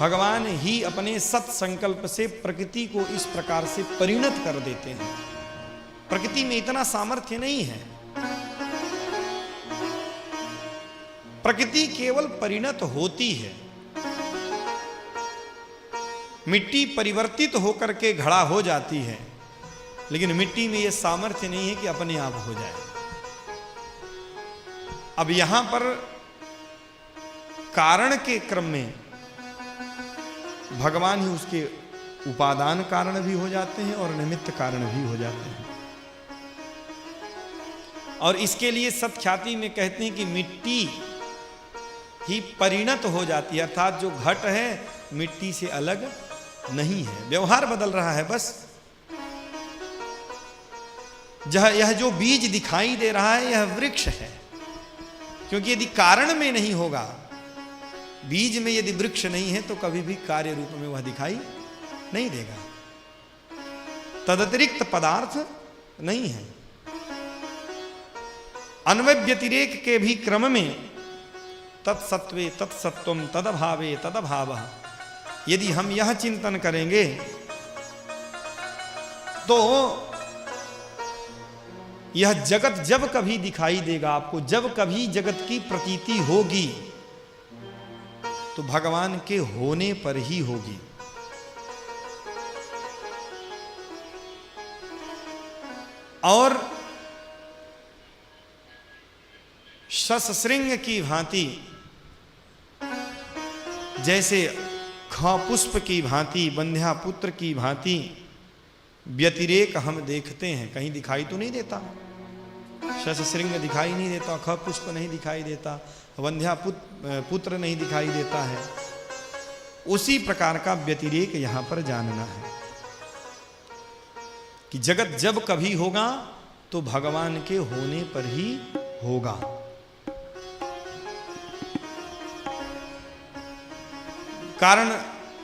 भगवान ही अपने सत संकल्प से प्रकृति को इस प्रकार से परिणत कर देते हैं। प्रकृति में इतना सामर्थ्य नहीं है, प्रकृति केवल परिणत होती है। मिट्टी परिवर्तित होकर के घड़ा हो जाती है, लेकिन मिट्टी में यह सामर्थ्य नहीं है कि अपने आप हो जाए। अब यहां पर कारण के क्रम में भगवान ही उसके उपादान कारण भी हो जाते हैं और निमित्त कारण भी हो जाते हैं। और इसके लिए सत्ख्याति में कहते हैं कि मिट्टी ही परिणत हो जाती है, अर्थात जो घट है मिट्टी से अलग नहीं है, व्यवहार बदल रहा है बस। यह जो बीज दिखाई दे रहा है यह वृक्ष है, क्योंकि यदि कारण में नहीं होगा, बीज में यदि वृक्ष नहीं है तो कभी भी कार्य रूप में वह दिखाई नहीं देगा। तदतिरिक्त पदार्थ नहीं है। अन्वय व्यतिरेक के भी क्रम में तत्सत्वे तत्सत्वम तदभावे तदभावः, यदि हम यह चिंतन करेंगे तो यह जगत जब कभी दिखाई देगा आपको, जब कभी जगत की प्रतीति होगी तो भगवान के होने पर ही होगी। और शस्सृंग की भांति, जैसे पुष्प की भांति, बंध्या पुत्र की भांति व्यतिरेक हम देखते हैं, कहीं दिखाई तो नहीं देता, शस्सृंग दिखाई नहीं देता, ख पुष्प नहीं दिखाई देता, वंध्या पुत्र नहीं दिखाई देता है। उसी प्रकार का व्यतिरेक यहां पर जानना है कि जगत जब कभी होगा तो भगवान के होने पर ही होगा। कारण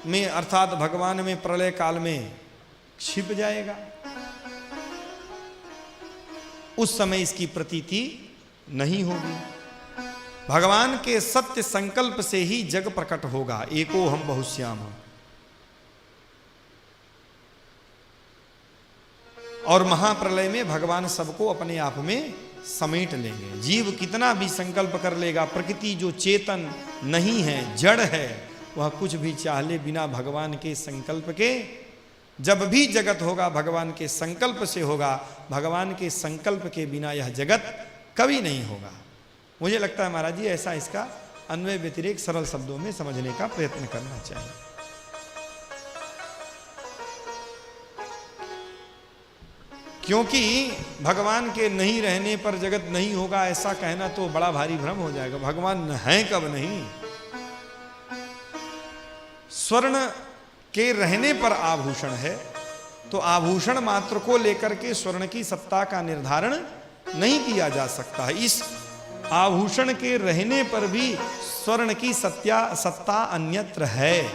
में अर्थात भगवान में प्रलय काल में छिप जाएगा, उस समय इसकी प्रतीति नहीं होगी। भगवान के सत्य संकल्प से ही जग प्रकट होगा। एको हम बहुश्याम, और महाप्रलय में भगवान सबको अपने आप में समेट लेंगे। जीव कितना भी संकल्प कर लेगा, प्रकृति जो चेतन नहीं है, जड़ है, वह कुछ भी चाह ले बिना भगवान के संकल्प के, जब भी जगत होगा भगवान के संकल्प से होगा। भगवान के संकल्प के बिना यह जगत कभी नहीं होगा। मुझे लगता है महाराज जी ऐसा इसका अन्वय व्यतिरेक सरल शब्दों में समझने का प्रयत्न करना चाहिए। क्योंकि भगवान के नहीं रहने पर जगत नहीं होगा ऐसा कहना तो बड़ा भारी भ्रम हो जाएगा। भगवान है कब नहीं, स्वर्ण के रहने पर आभूषण है, तो आभूषण मात्र को लेकर के स्वर्ण की सत्ता का निर्धारण नहीं किया जा सकता है। इस आभूषण के रहने पर भी स्वर्ण की सत्ता अन्यत्र है,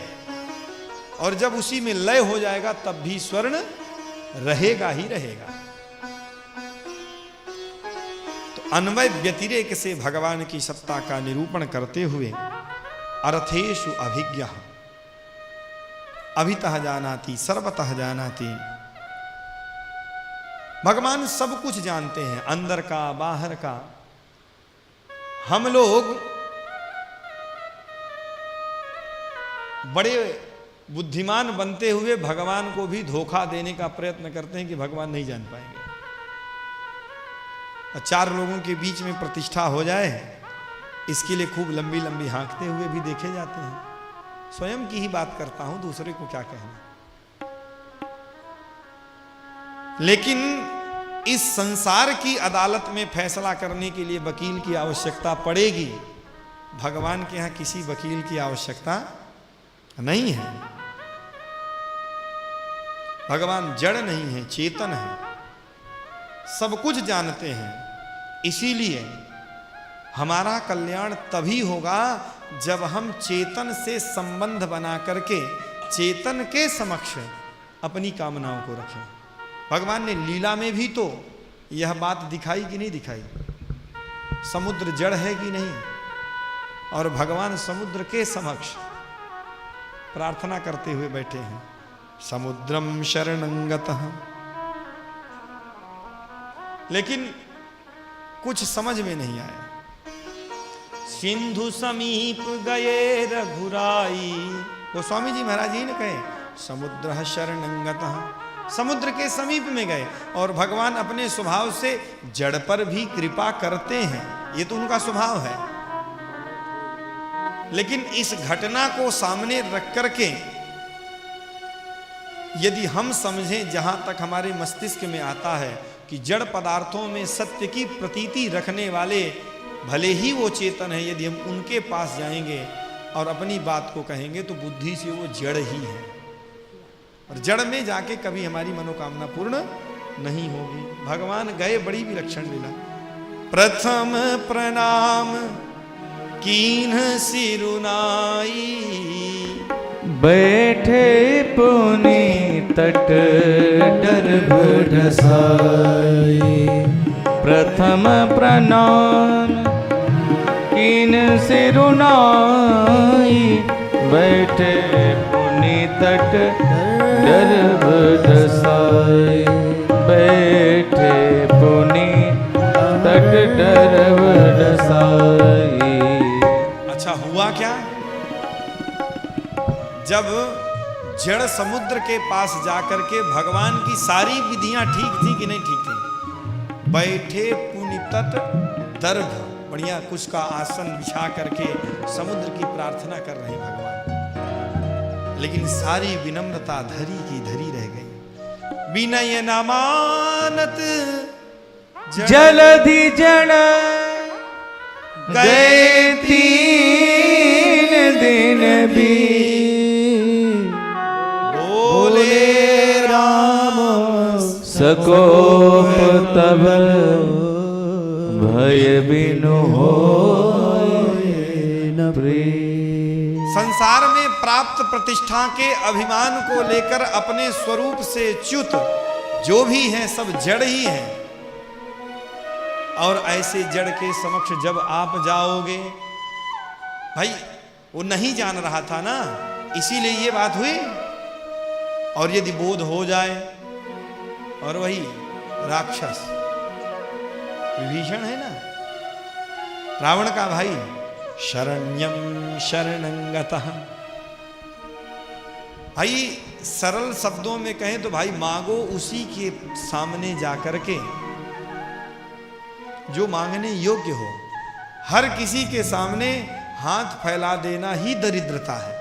और जब उसी में लय हो जाएगा तब भी स्वर्ण रहेगा ही रहेगा। तो अन्वय व्यतिरेक से भगवान की सत्ता का निरूपण करते हुए अर्थेषु अभिज्ञः अभितः जानाति सर्वतः जानाति, भगवान सब कुछ जानते हैं, अंदर का बाहर का। हम लोग बड़े बुद्धिमान बनते हुए भगवान को भी धोखा देने का प्रयत्न करते हैं कि भगवान नहीं जान पाएंगे। चार लोगों के बीच में प्रतिष्ठा हो जाए, इसके लिए खूब लंबी लंबी हाँकते हुए भी देखे जाते हैं। स्वयं की ही बात करता हूं, दूसरे को क्या कहना। लेकिन इस संसार की अदालत में फैसला करने के लिए वकील की आवश्यकता पड़ेगी। भगवान के यहां किसी वकील की आवश्यकता नहीं है। भगवान जड़ नहीं है, चेतन है, सब कुछ जानते हैं। इसीलिए हमारा कल्याण तभी होगा जब हम चेतन से संबंध बना करके चेतन के समक्ष अपनी कामनाओं को रखें। भगवान ने लीला में भी तो यह बात दिखाई कि नहीं दिखाई, समुद्र जड़ है कि नहीं, और भगवान समुद्र के समक्ष प्रार्थना करते हुए बैठे हैं। समुद्रम शरणंगतः, लेकिन कुछ समझ में नहीं आया। सिंधु समीप गए रघुराई, गोस्वामी जी महाराज जी ने कहे समुद्र शरणंगतः, समुद्र के समीप में गए। और भगवान अपने स्वभाव से जड़ पर भी कृपा करते हैं, ये तो उनका स्वभाव है। लेकिन इस घटना को सामने रख करके यदि हम समझें, जहां तक हमारे मस्तिष्क में आता है कि जड़ पदार्थों में सत्य की प्रतीति रखने वाले भले ही वो चेतन है, यदि हम उनके पास जाएंगे और अपनी बात को कहेंगे तो बुद्धि से वो जड़ ही है, और जड़ में जाके कभी हमारी मनोकामना पूर्ण नहीं होगी। भगवान गए, बड़ी विलक्षण लीला। प्रथम प्रणाम कीन्ह सिरुनाई, बैठे पुनि तट डर ढसाई। प्रथम प्रणाम कीन्ह सिरुनाई, बैठे पुनि तट डर ढसाई। बैठे पुनि तट डर ढसाई। अच्छा हुआ क्या? जब जड़ समुद्र के पास जाकर के भगवान की सारी विधियां ठीक थी कि नहीं ठीक थी, बैठे पुनि तट दर्भ, बढ़िया कुछ का आसन बिछा करके समुद्र की प्रार्थना कर रहे हैं भगवान, लेकिन सारी विनम्रता धरी की धरी रह गई। विनय न मानत जलधि जड़ गए 3 दिन भी, बोले राम सकोप तब भय बिनु होय न प्रिय। संसार में प्राप्त प्रतिष्ठा के अभिमान को लेकर अपने स्वरूप से च्युत जो भी हैं सब जड़ ही हैं, और ऐसे जड़ के समक्ष जब आप जाओगे, भाई वो नहीं जान रहा था ना, इसीलिए ये बात हुई। और यदि बोध हो जाए, और वही राक्षस विभीषण है ना, रावण का भाई, शरण्यम शरणंगतः, भाई सरल शब्दों में कहें तो भाई मांगो उसी के सामने जाकर के जो मांगने योग्य हो। हर किसी के सामने हाथ फैला देना ही दरिद्रता है,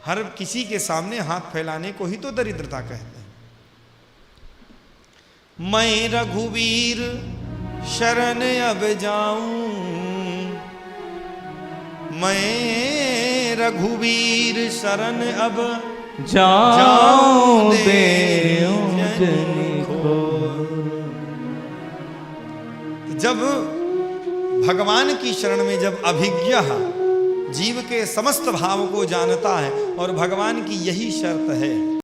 हर किसी के सामने हाथ फैलाने को ही तो दरिद्रता कहते हैं। मैं रघुवीर शरण अब जाऊं, मैं रघुवीर शरण अब जाऊं देऊं जनि को। जब भगवान की शरण में जब अभिज्ञ जीव के समस्त भाव को जानता है, और भगवान की यही शर्त है